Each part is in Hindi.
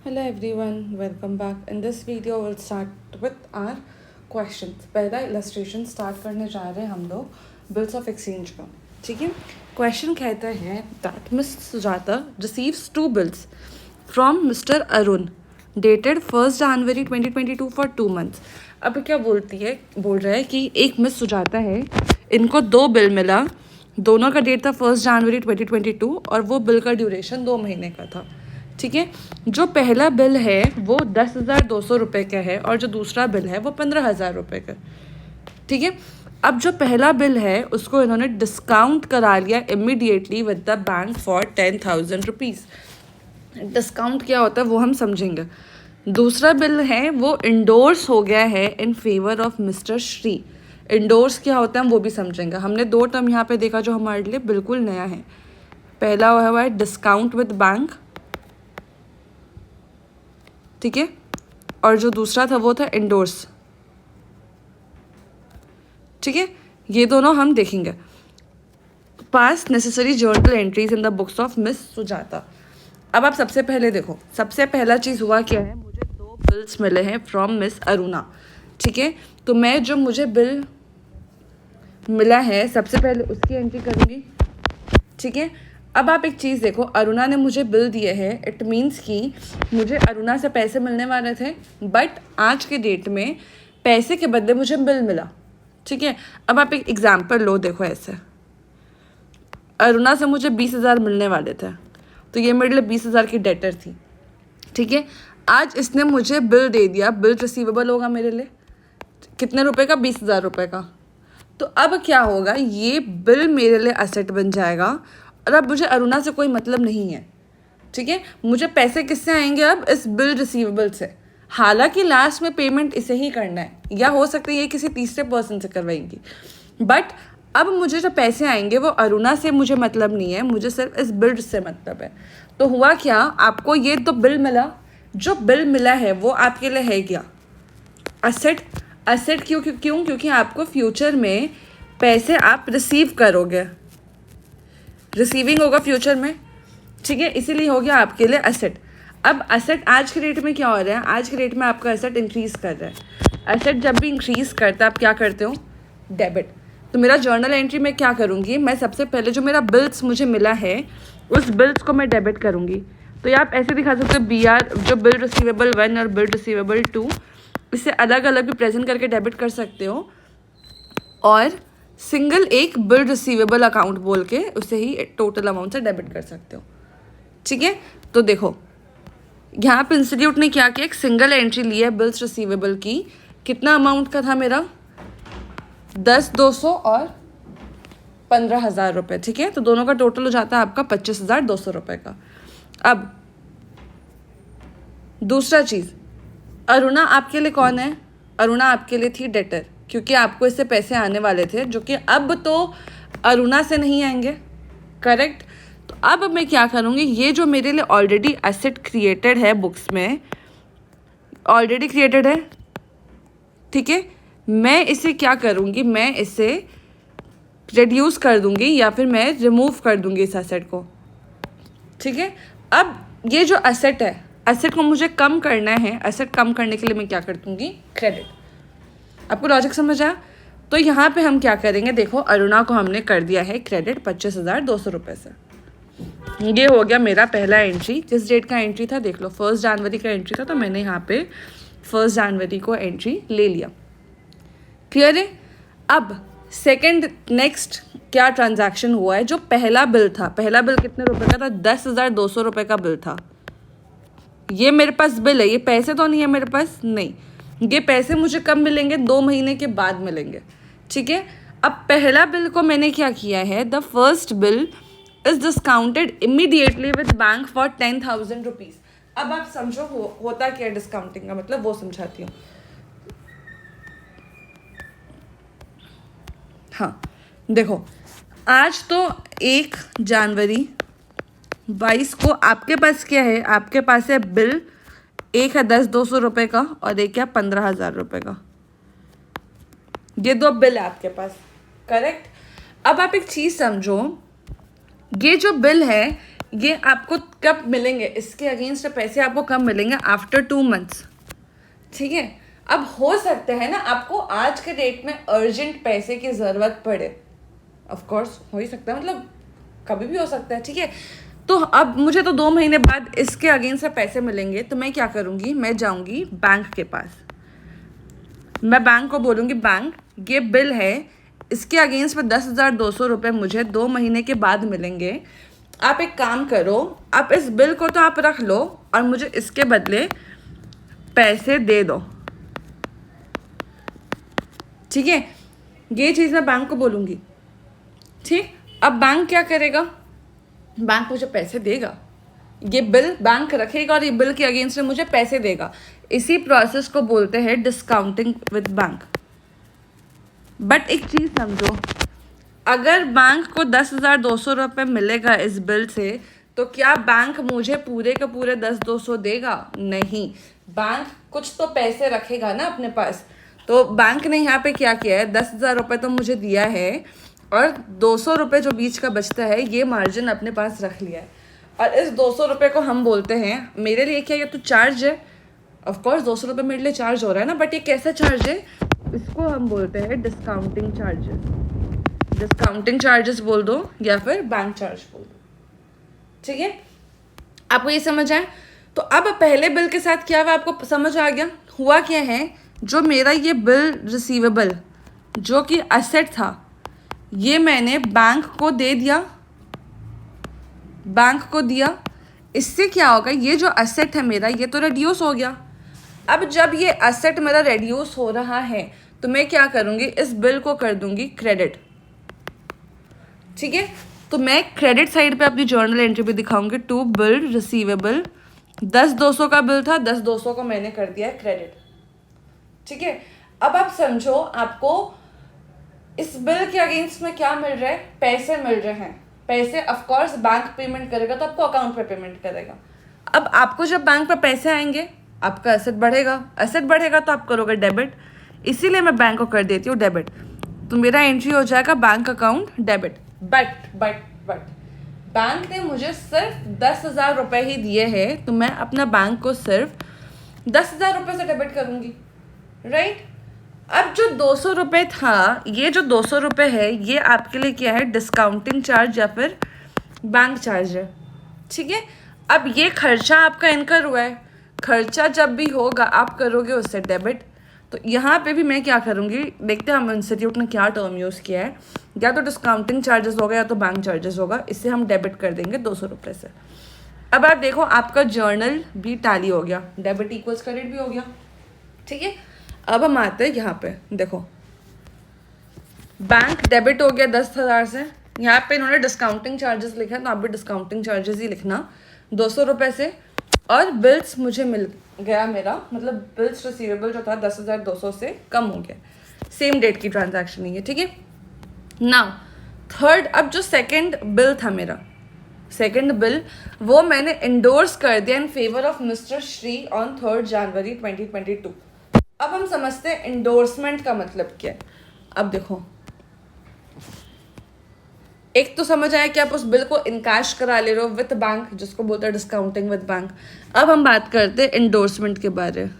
Hello everyone, welcome back. In this video we'll start with our questions. पहला illustration start करने जा रहे हैं हम लोग bills of exchange का. ठीक है. Question कहता है that Miss Sujata receives two bills from Mr. Arun dated 1st January 2022 for 2 months. अब क्या बोल रहा है कि एक मिस सुजाता है, इनको दो बिल मिला, दोनों का डेट था 1st January 2022 और वो बिल का ड्यूरेशन 2 महीने का था. ठीक है. जो पहला बिल है वो 10,200 रुपये का है और जो दूसरा बिल है वो 15,000 रुपये का. ठीक है. अब जो पहला बिल है उसको इन्होंने डिस्काउंट करा लिया immediately with the bank for 10,000 rupees. Discount क्या होता है वो हम समझेंगे. दूसरा बिल है वो इंडोर्स हो गया है in favour of mister Shri. Endorse क्या होता है हम वो भी समझेंगे. हमने दो टर्म यहाँ पे देखा जो हमारे लिए बिल्कुल नया है. पहला हुआ है डिस्काउंट विद बैंक, ठीक है, और जो दूसरा था वो था इंडोर्स. ठीक है. ये दोनों हम देखेंगे. पास necessary journal entries in the books of miss Sujata. अब आप सबसे पहले देखो, सबसे पहला चीज़ हुआ क्या है, मुझे दो बिल्स मिले हैं फ्रॉम मिस अरुणा. ठीक है. तो मैं जो मुझे बिल मिला है सबसे पहले उसकी एंट्री करूँगी. ठीक है. अब आप एक चीज़ देखो, अरुणा ने मुझे बिल दिए हैं, इट मीन्स कि मुझे अरुणा से पैसे मिलने वाले थे, बट आज के डेट में पैसे के बदले मुझे बिल मिला. ठीक है. अब आप एक एग्जांपल लो, देखो ऐसे अरुणा से मुझे 20,000 मिलने वाले थे, तो ये मेरे लिए 20,000 की डेटर थी. ठीक है. आज इसने मुझे बिल दे दिया, बिल रिसीवेबल होगा मेरे लिए कितने रुपए का, 20,000 रुपये का. तो अब क्या होगा, ये बिल मेरे लिए असेट बन जाएगा और अब मुझे अरुणा से कोई मतलब नहीं है. ठीक है. मुझे पैसे किससे आएंगे अब, इस बिल रिसीवेबल से. हालांकि लास्ट में पेमेंट इसे ही करना है, या हो सकता है ये किसी तीसरे पर्सन से करवाएंगी, बट अब मुझे जो पैसे आएंगे वो अरुणा से मुझे मतलब नहीं है, मुझे सिर्फ इस बिल से मतलब है. तो हुआ क्या, आपको ये तो बिल मिला, जो बिल मिला है वो आपके लिए है क्या, असेट. असेट क्यों क्यों क्योंकि आपको फ्यूचर में पैसे आप रिसीव करोगे, रिसीविंग होगा फ्यूचर में. ठीक है. इसीलिए हो गया आपके लिए असेट. अब असेट आज के रेट में क्या हो रहा है, आज के रेट में आपका असेट इंक्रीज़ कर रहा है. असेट जब भी इंक्रीज़ करता है आप क्या करते हो, डेबिट. तो मेरा जर्नल एंट्री में क्या करूँगी, मैं सबसे पहले जो मेरा बिल्स मुझे मिला है उस बिल्स को मैं डेबिट करूँगी. तो ये आप ऐसे दिखा सकते हो, BR जो बिल रिसीवेबल 1 और बिल रिसीवेबल 2, इसे अलग अलग भी प्रेजेंट करके डेबिट कर सकते हो, और सिंगल एक बिल रिसीवेबल अकाउंट बोल के उसे ही टोटल अमाउंट से डेबिट कर सकते हो. ठीक है. तो देखो यहाँ पे इंस्टीट्यूट ने क्या किया, एक सिंगल एंट्री ली है बिल्स रिसीवेबल की. कितना अमाउंट का था मेरा, 10,200 और 15,000 रुपये. ठीक है. तो दोनों का टोटल हो जाता है आपका 25,200 रुपये का. अब दूसरा चीज़, अरुणा आपके लिए कौन है, अरुणा आपके लिए थी डेटर, क्योंकि आपको इससे पैसे आने वाले थे जो कि अब तो अरुणा से नहीं आएंगे. करेक्ट. तो अब मैं क्या करूँगी, ये जो मेरे लिए ऑलरेडी एसेट क्रिएटेड है बुक्स में, ऑलरेडी क्रिएटेड है, ठीक है, मैं इसे क्या करूँगी, मैं इसे रिड्यूस कर दूँगी या फिर मैं रिमूव कर दूँगी इस एसेट को. ठीक है. अब ये जो एसेट है, एसेट को मुझे कम करना है, एसेट कम करने के लिए मैं क्या कर दूँगी, क्रेडिट. आपको लॉजिक समझ आया. तो यहाँ पे हम क्या करेंगे, देखो अरुणा को हमने कर दिया है क्रेडिट 25,200 रुपये से. ये हो गया मेरा पहला एंट्री. जिस डेट का एंट्री था देख लो, 1 जनवरी का एंट्री था, तो मैंने यहाँ पे 1 जनवरी को एंट्री ले लिया. क्लियर है. अब सेकंड नेक्स्ट क्या ट्रांजैक्शन हुआ है, जो पहला बिल था, पहला बिल कितने रुपए का था, 10,200 रुपये का बिल था. ये मेरे पास बिल है, ये पैसे तो नहीं है मेरे पास, नहीं, ये पैसे मुझे कब मिलेंगे, 2 महीने के बाद मिलेंगे. ठीक है. अब पहला बिल को मैंने क्या किया है, the first bill is discounted immediately with bank for 10,000 rupees. अब आप समझो होता क्या डिस्काउंटिंग का मतलब, वो समझाती हूँ. हाँ देखो, आज तो 1 जनवरी 22 को आपके पास क्या है, आपके पास है बिल, एक है 10,200 रुपये का और एक है 15,000 रुपये का. ये दो बिल है आपके पास. करेक्ट. अब आप एक चीज़ समझो, ये जो बिल है ये आपको कब मिलेंगे, इसके अगेंस्ट पैसे आपको कब मिलेंगे, आफ्टर 2 मंथ्स। ठीक है, अब हो सकता है ना आपको आज के डेट में अर्जेंट पैसे की ज़रूरत पड़े, ऑफ कोर्स हो ही सकता है, मतलब कभी भी हो सकता है। ठीक है, तो अब मुझे तो 2 महीने बाद इसके अगेंस्ट से पैसे मिलेंगे, तो मैं क्या करूँगी, मैं जाऊँगी बैंक के पास, मैं बैंक को बोलूँगी बैंक ये बिल है, इसके अगेंस्ट में 10,200 रुपये मुझे 2 महीने के बाद मिलेंगे। आप एक काम करो, आप इस बिल को तो आप रख लो और मुझे इसके बदले पैसे दे दो। ठीक है, ये चीज़ मैं बैंक को बोलूँगी। ठीक, अब बैंक क्या करेगा, बैंक मुझे पैसे देगा, ये बिल बैंक रखेगा और ये बिल के अगेंस्ट में मुझे पैसे देगा। इसी प्रोसेस को बोलते हैं डिस्काउंटिंग विद बैंक। बट एक चीज़ समझो, अगर बैंक को 10,200 रुपये मिलेगा इस बिल से, तो क्या बैंक मुझे पूरे के पूरे 10,200 देगा? नहीं, बैंक कुछ तो पैसे रखेगा ना अपने पास। तो बैंक ने यहाँ पे क्या किया है, 10,000 रुपये तो मुझे दिया है और 200 रुपये जो बीच का बचता है ये मार्जिन अपने पास रख लिया है। और इस 200 रुपये को हम बोलते हैं, मेरे लिए क्या ये तो चार्ज है, ऑफकोर्स 200 रुपये मेरे लिए चार्ज हो रहा है ना, बट ये कैसा चार्ज है, इसको हम बोलते हैं डिस्काउंटिंग चार्जेस। डिस्काउंटिंग चार्जेस बोल दो या फिर बैंक चार्ज बोल दो। ठीक है, आपको ये समझ आया? तो अब पहले बिल के साथ क्या हुआ आपको समझ आ गया? हुआ क्या है, जो मेरा ये बिल रिसीवेबल जो कि एसेट था, ये मैंने बैंक को दे दिया, बैंक को दिया। इससे क्या होगा, ये जो एसेट है मेरा ये तो रिड्यूस हो गया। अब जब ये एसेट मेरा रिड्यूस हो रहा है तो मैं क्या करूँगी, इस बिल को कर दूँगी क्रेडिट। ठीक है, तो मैं क्रेडिट साइड पे अपनी जर्नल एंट्री पे दिखाऊंगी टू बिल रिसीवेबल। 10,200 का बिल था, 10,200 को मैंने कर दिया क्रेडिट। ठीक है, अब आप समझो आपको इस बिल के अगेंस्ट में क्या मिल रहा है, पैसे मिल रहे हैं। पैसे ऑफकोर्स बैंक पेमेंट करेगा तो आपको अकाउंट पे पेमेंट करेगा। अब आपको जब बैंक पे पैसे आएंगे आपका एसेट बढ़ेगा, एसेट बढ़ेगा तो आप करोगे डेबिट, इसीलिए मैं बैंक को कर देती हूँ डेबिट। तो मेरा एंट्री हो जाएगा bank account debit. But bank ने मुझे सिर्फ 10,000 रुपये ही दिए हैं, तो मैं अपना बैंक को सिर्फ 10,000 रुपये से डेबिट करूँगी, राइट? अब जो 200 रुपये था, ये जो 200 रुपये है ये आपके लिए क्या है, डिस्काउंटिंग चार्ज या फिर बैंक चार्ज है। ठीक है, अब ये खर्चा आपका इनकर हुआ है, खर्चा जब भी होगा आप करोगे उससे डेबिट। तो यहाँ पे भी मैं क्या करूँगी, देखते हैं हम इंस्टीट्यूट ने क्या टर्म यूज़ किया है, या तो डिस्काउंटिंग चार्जेस होगा या तो बैंक चार्जेस होगा, इससे हम डेबिट कर देंगे 200 रुपये से। अब आप देखो आपका जर्नल भी टैली हो गया, डेबिट इक्वल्स क्रेडिट भी हो गया। ठीक है, अब हम आते हैं यहाँ पे, देखो बैंक डेबिट हो गया 10,000 से, यहाँ पे इन्होंने डिस्काउंटिंग चार्जेस लिखा है तो आप भी डिस्काउंटिंग चार्जेस ही लिखना 200 रुपये से। और बिल्स मुझे मिल गया, मेरा मतलब बिल्स रिसीवेबल जो था 10,200 से कम हो गया, सेम डेट की ट्रांजैक्शन ही है। ठीक है, नाउ थर्ड, अब जो सेकंड बिल था मेरा, सेकंड बिल वो मैंने इंडोर्स कर दिया इन favour of mister Shri on 3 जनवरी 2022। अब हम समझते हैं इंडोर्समेंट का मतलब क्या है। अब देखो, एक तो समझ आया कि आप उस बिल को इनकैश करा ले रहे हो विद बैंक, जिसको बोलते हैं डिस्काउंटिंग विद बैंक। अब हम बात करते हैं इंडोर्समेंट के बारे में।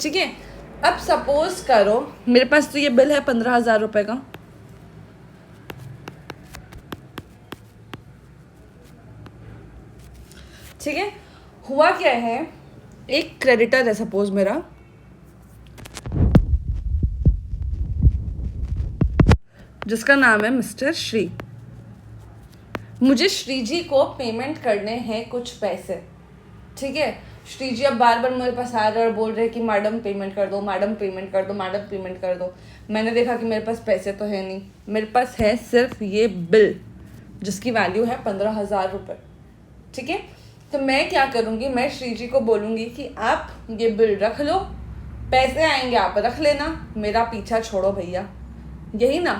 ठीक है, अब सपोज करो मेरे पास तो ये बिल है 15,000 रुपये का, ठीक है। हुआ क्या है, एक क्रेडिटर है सपोज मेरा, जिसका नाम है मिस्टर श्री। मुझे श्री जी को पेमेंट करने हैं कुछ पैसे। ठीक है, श्री जी अब बार बार मेरे पास आ रहे और बोल रहे कि मैडम पेमेंट कर दो, मैडम पेमेंट कर दो, मैडम पेमेंट कर दो। मैंने देखा कि मेरे पास पैसे तो है नहीं, मेरे पास है सिर्फ ये बिल जिसकी वैल्यू है 15,000 रुपये। ठीक है, तो मैं क्या करूँगी, मैं श्री जी को बोलूँगी कि आप ये बिल रख लो, पैसे आएंगे आप रख लेना, मेरा पीछा छोड़ो भैया, यही ना।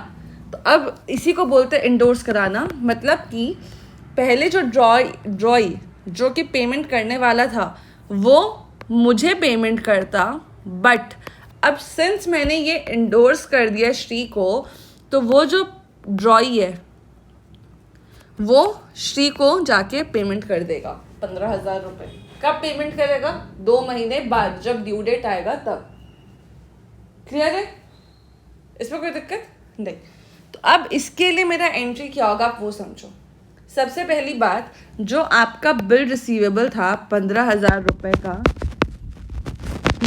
तो अब इसी को बोलते हैं इंडोर्स कराना। मतलब कि पहले जो ड्रॉई जो कि पेमेंट करने वाला था वो मुझे पेमेंट करता, बट अब सिंस मैंने ये इंडोर्स कर दिया श्री को, तो वो जो ड्रॉई है वो श्री को जाके पेमेंट कर देगा 15,000 रुपये। कब पेमेंट करेगा? 2 महीने बाद, जब ड्यू डेट आएगा तब। क्लियर है? इसमें कोई दिक्कत नहीं। तो अब इसके लिए मेरा एंट्री क्या होगा आप वो समझो। सबसे पहली बात, जो आपका बिल रिसीवेबल था 15,000 रुपये का,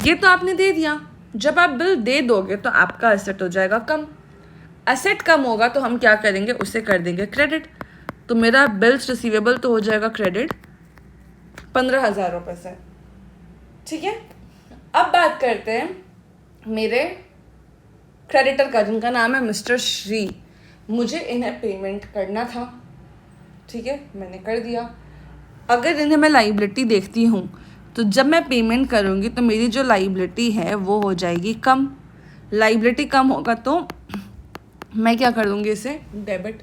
ये तो आपने दे दिया। जब आप बिल दे दोगे तो आपका एसेट हो जाएगा कम। एसेट कम होगा तो हम क्या करेंगे, उसे कर देंगे क्रेडिट। तो मेरा बिल्स रिसीवेबल तो हो जाएगा क्रेडिट 15,000 रुपये से। ठीक है, अब बात करते हैं मेरे क्रेडिटर का, जिनका नाम है मिस्टर श्री। मुझे इन्हें पेमेंट करना था, ठीक है, मैंने कर दिया। अगर इन्हें मैं लाइबिलिटी देखती हूँ तो जब मैं पेमेंट करूँगी तो मेरी जो लाइबिलिटी है वो हो जाएगी कम। लाइबिलिटी कम होगा तो मैं क्या कर दूँगी, इसे डेबिट।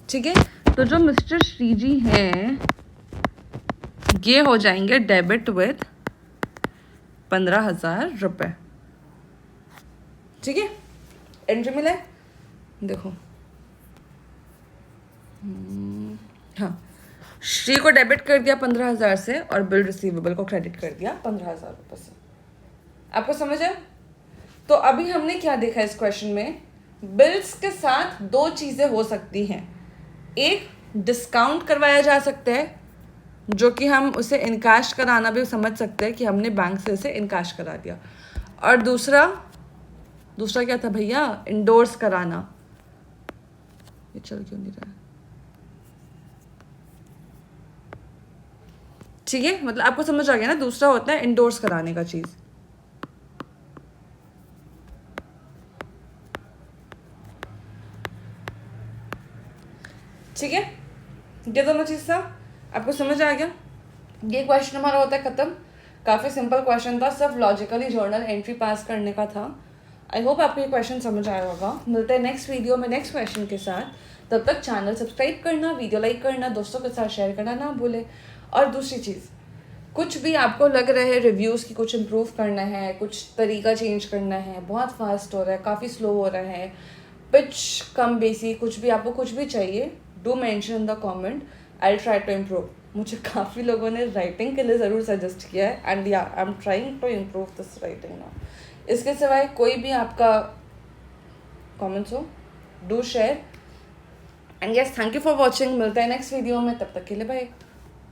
ठीक है, तो जो मिस्टर श्री जी हैं ये हो जाएंगे डेबिट विद 15,000 रुपये। ठीक है, एंट्री मिला है, देखो। हाँ, श्री को डेबिट कर दिया 15,000 से और बिल रिसीवेबल को क्रेडिट कर दिया 15,000 रुपये से। आपको समझ है? तो अभी हमने क्या देखा इस क्वेश्चन में, बिल्स के साथ 2 चीज़ें हो सकती हैं। एक, डिस्काउंट करवाया जा सकता है, जो कि हम उसे इनकाश कराना भी समझ सकते हैं कि हमने बैंक से उसे इनकाश करा दिया। और दूसरा क्या था भैया, इंडोर्स कराना। ये चल क्यों नहीं रहा है? ठीक है, मतलब आपको समझ आ गया ना। दूसरा होता है इंडोर्स कराने का चीज़। ठीक है, ये दोनों चीज़ था, आपको समझ आ गया। ये क्वेश्चन हमारा होता है ख़त्म। काफ़ी सिंपल क्वेश्चन था, सिर्फ लॉजिकली जर्नल एंट्री पास करने का था। आई होप आपको ये क्वेश्चन समझ आया होगा। मिलते हैं नेक्स्ट वीडियो में नेक्स्ट क्वेश्चन के साथ। तब तक चैनल सब्सक्राइब करना, वीडियो लाइक करना, दोस्तों के साथ शेयर करना ना भूलें। और दूसरी चीज़, कुछ भी आपको लग रहा है रिव्यूज़ की कुछ इम्प्रूव करना है, कुछ तरीका चेंज करना है, बहुत फास्ट हो रहा है, काफ़ी स्लो हो रहा है, पिच कम बेसी, कुछ भी आपको कुछ भी चाहिए, do mention in the comment, I try to improve. मुझे काफ़ी लोगों ने राइटिंग के लिए ज़रूर सजेस्ट किया है, एंड या I am trying to improve this writing now. इसके सिवाय कोई भी आपका कमेंट्स हो, do share. And yes, thank you for watching. मिलता है नेक्स्ट वीडियो में, तब तक के लिए बाय।